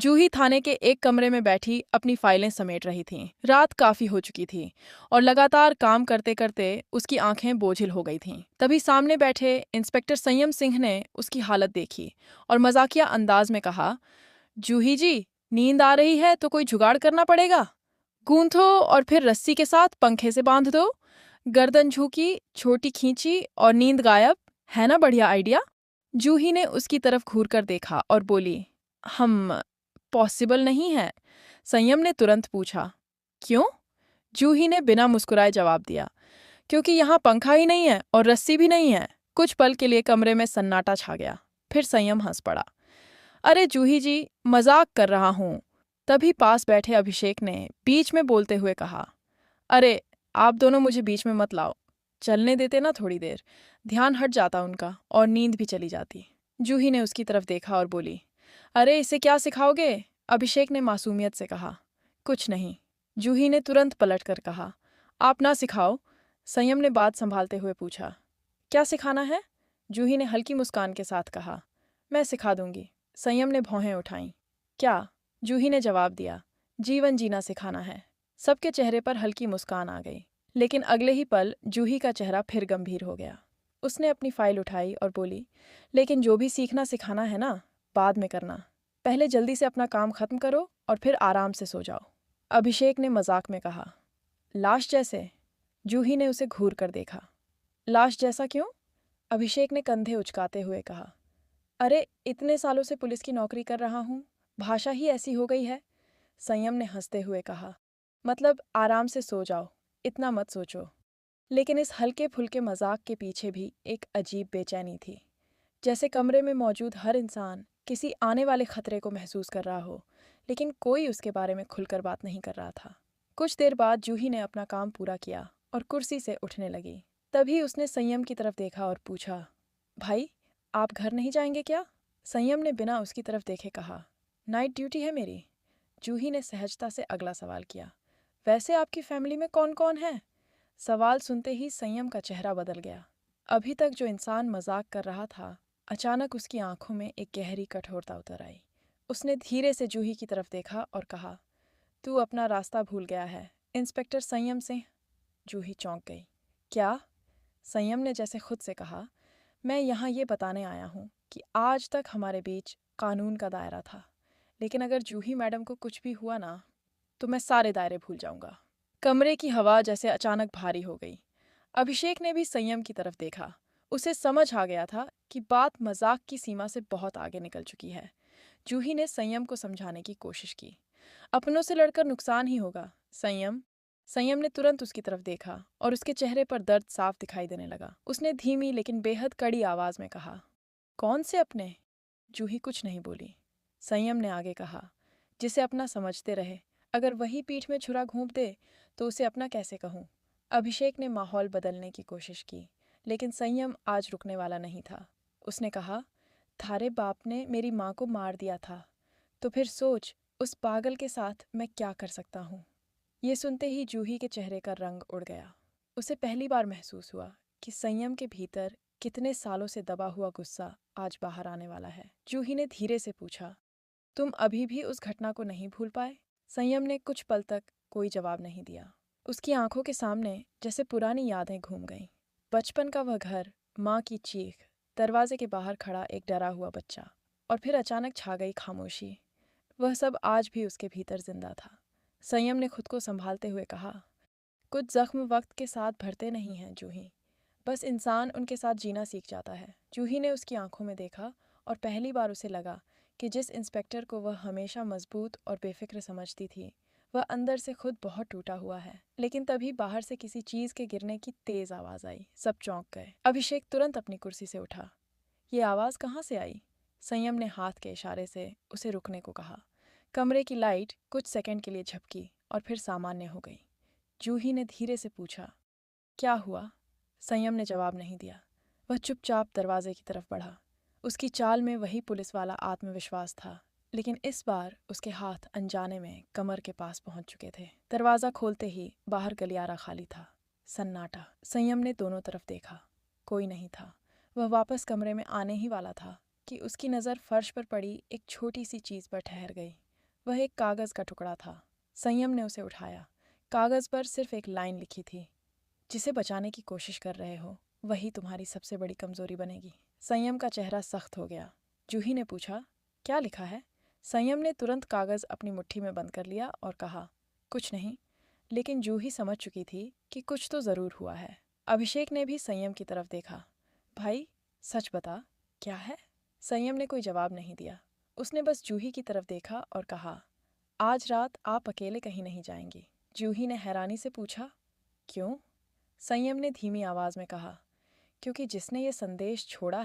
जूही थाने के एक कमरे में बैठी अपनी फाइलें समेट रही थी। रात काफी हो चुकी थी और लगातार काम करते करते उसकी आंखें बोझिल हो गई थीं। तभी सामने बैठे इंस्पेक्टर संयम सिंह ने उसकी हालत देखी और मजाकिया अंदाज में कहा, जूही जी, नींद आ रही है तो कोई जुगाड़ करना पड़ेगा। गूंथो और फिर रस्सी के साथ पंखे से बांध दो। गर्दन झुकी, छोटी खींची और नींद गायब। है ना बढ़िया आइडिया? जूही ने उसकी तरफ घूर कर देखा और बोली, हम पॉसिबल नहीं है। संयम ने तुरंत पूछा, क्यों? जूही ने बिना मुस्कुराए जवाब दिया, क्योंकि यहाँ पंखा ही नहीं है और रस्सी भी नहीं है। कुछ पल के लिए कमरे में सन्नाटा छा गया। फिर संयम हंस पड़ा। अरे जूही जी, मजाक कर रहा हूँ। तभी पास बैठे अभिषेक ने बीच में बोलते हुए कहा, अरे आप दोनों मुझे बीच में मत लाओ। चलने देते ना थोड़ी देर, ध्यान हट जाता उनका और नींद भी चली जाती। जूही ने उसकी तरफ देखा और बोली, अरे इसे क्या सिखाओगे? अभिषेक ने मासूमियत से कहा, कुछ नहीं। जूही ने तुरंत पलट कर कहा, आप ना सिखाओ। संयम ने बात संभालते हुए पूछा, क्या सिखाना है? जूही ने हल्की मुस्कान के साथ कहा, मैं सिखा दूंगी। संयम ने भौहें उठाईं। क्या? जूही ने जवाब दिया, जीवन जीना सिखाना है। सबके चेहरे पर हल्की मुस्कान आ गई, लेकिन अगले ही पल जूही का चेहरा फिर गंभीर हो गया। उसने अपनी फाइल उठाई और बोली, लेकिन जो भी सीखना सिखाना है ना, बाद में करना। पहले जल्दी से अपना काम खत्म करो और फिर आराम से सो जाओ। अभिषेक ने मजाक में कहा, लाश जैसे? जूही ने उसे घूर कर देखा। लाश जैसा क्यों? अभिषेक ने कंधे उचकाते हुए कहा, अरे इतने सालों से पुलिस की नौकरी कर रहा हूँ, भाषा ही ऐसी हो गई है। संयम ने हंसते हुए कहा, मतलब आराम से सो जाओ, इतना मत सोचो। लेकिन इस हल्के फुल्के मजाक के पीछे भी एक अजीब बेचैनी थी, जैसे कमरे में मौजूद हर इंसान किसी आने वाले खतरे को महसूस कर रहा हो, लेकिन कोई उसके बारे में खुलकर बात नहीं कर रहा था। कुछ देर बाद जूही ने अपना काम पूरा किया और कुर्सी से उठने लगी। तभी उसने संयम की तरफ देखा और पूछा, भाई आप घर नहीं जाएंगे क्या? संयम ने बिना उसकी तरफ देखे कहा, नाइट ड्यूटी है मेरी। जूही ने सहजता से अगला सवाल किया, वैसे आपकी फैमिली में कौन कौन है? सवाल सुनते ही संयम का चेहरा बदल गया। अभी तक जो इंसान मजाक कर रहा था, अचानक उसकी आंखों में एक गहरी कठोरता उतर आई। उसने धीरे से जूही की तरफ देखा और कहा, तू अपना रास्ता भूल गया है, इंस्पेक्टर संयम सिंह। जूही चौंक गई। क्या? संयम ने जैसे खुद से कहा, मैं यहाँ ये बताने आया हूँ कि आज तक हमारे बीच कानून का दायरा था, लेकिन अगर जूही मैडम को कुछ भी हुआ ना, तो मैं सारे दायरे भूल जाऊंगा। कमरे की हवा जैसे अचानक भारी हो गई। अभिषेक ने भी संयम की तरफ देखा। उसे समझ आ गया था कि बात मजाक की सीमा से बहुत आगे निकल चुकी है। जूही ने संयम को समझाने की कोशिश की, अपनों से लड़कर नुकसान ही होगा। संयम। संयम ने तुरंत उसकी तरफ देखा और उसके चेहरे पर दर्द साफ दिखाई देने लगा। उसने धीमी लेकिन बेहद कड़ी आवाज में कहा, कौन से अपने? जूही कुछ नहीं बोली। संयम ने आगे कहा, जिसे अपना समझते रहे, अगर वही पीठ में छुरा घोंप दे तो उसे अपना कैसे कहूँ? अभिषेक ने माहौल बदलने की कोशिश की, लेकिन संयम आज रुकने वाला नहीं था। उसने कहा, थारे बाप ने मेरी माँ को मार दिया था, तो फिर सोच उस पागल के साथ मैं क्या कर सकता हूँ। ये सुनते ही जूही के चेहरे का रंग उड़ गया। उसे पहली बार महसूस हुआ कि संयम के भीतर कितने सालों से दबा हुआ गुस्सा आज बाहर आने वाला है। जूही ने धीरे से पूछा, तुम अभी भी उस घटना को नहीं भूल पाए? संयम ने कुछ पल तक कोई जवाब नहीं दिया। उसकी आंखों के सामने जैसे पुरानी यादें घूम गईं। बचपन का वह घर, माँ की चीख, दरवाजे के बाहर खड़ा एक डरा हुआ बच्चा, और फिर अचानक छा गई खामोशी। वह सब आज भी उसके भीतर जिंदा था। संयम ने खुद को संभालते हुए कहा, कुछ जख्म वक्त के साथ भरते नहीं हैं जूही, बस इंसान उनके साथ जीना सीख जाता है। जूही ने उसकी आंखों में देखा और पहली बार उसे लगा कि जिस इंस्पेक्टर को वह हमेशा मजबूत और बेफिक्र समझती थी, वह अंदर से खुद बहुत टूटा हुआ है। लेकिन तभी बाहर से किसी चीज के गिरने की तेज आवाज आई। सब चौंक गए। अभिषेक तुरंत अपनी कुर्सी से उठा। ये आवाज कहाँ से आई? संयम ने हाथ के इशारे से उसे रुकने को कहा। कमरे की लाइट कुछ सेकंड के लिए झपकी और फिर सामान्य हो गई। जूही ने धीरे से पूछा, क्या हुआ? संयम ने जवाब नहीं दिया। वह चुपचाप दरवाजे की तरफ बढ़ा। उसकी चाल में वही पुलिस वाला आत्मविश्वास था, लेकिन इस बार उसके हाथ अनजाने में कमर के पास पहुंच चुके थे। दरवाजा खोलते ही बाहर गलियारा खाली था। सन्नाटा। संयम ने दोनों तरफ देखा। कोई नहीं था। वह वापस कमरे में आने ही वाला था कि उसकी नज़र फर्श पर पड़ी एक छोटी सी चीज़ पर ठहर गई। वह एक कागज़ का टुकड़ा था। संयम ने उसे उठाया। कागज़ पर सिर्फ एक लाइन लिखी थी, जिसे बचाने की कोशिश कर रहे हो वही तुम्हारी सबसे बड़ी कमज़ोरी बनेगी। संयम का चेहरा सख्त हो गया। जूही ने पूछा, क्या लिखा है? संयम ने तुरंत कागज़ अपनी मुट्ठी में बंद कर लिया और कहा, कुछ नहीं। लेकिन जूही समझ चुकी थी कि कुछ तो ज़रूर हुआ है। अभिषेक ने भी संयम की तरफ देखा। भाई, सच बता, क्या है? संयम ने कोई जवाब नहीं दिया। उसने बस जूही की तरफ देखा और कहा, आज रात आप अकेले कहीं नहीं जाएंगी। जूही ने हैरानी से पूछा, क्यों? संयम ने धीमी आवाज़ में कहा, क्योंकि जिसने ये संदेश छोड़ा है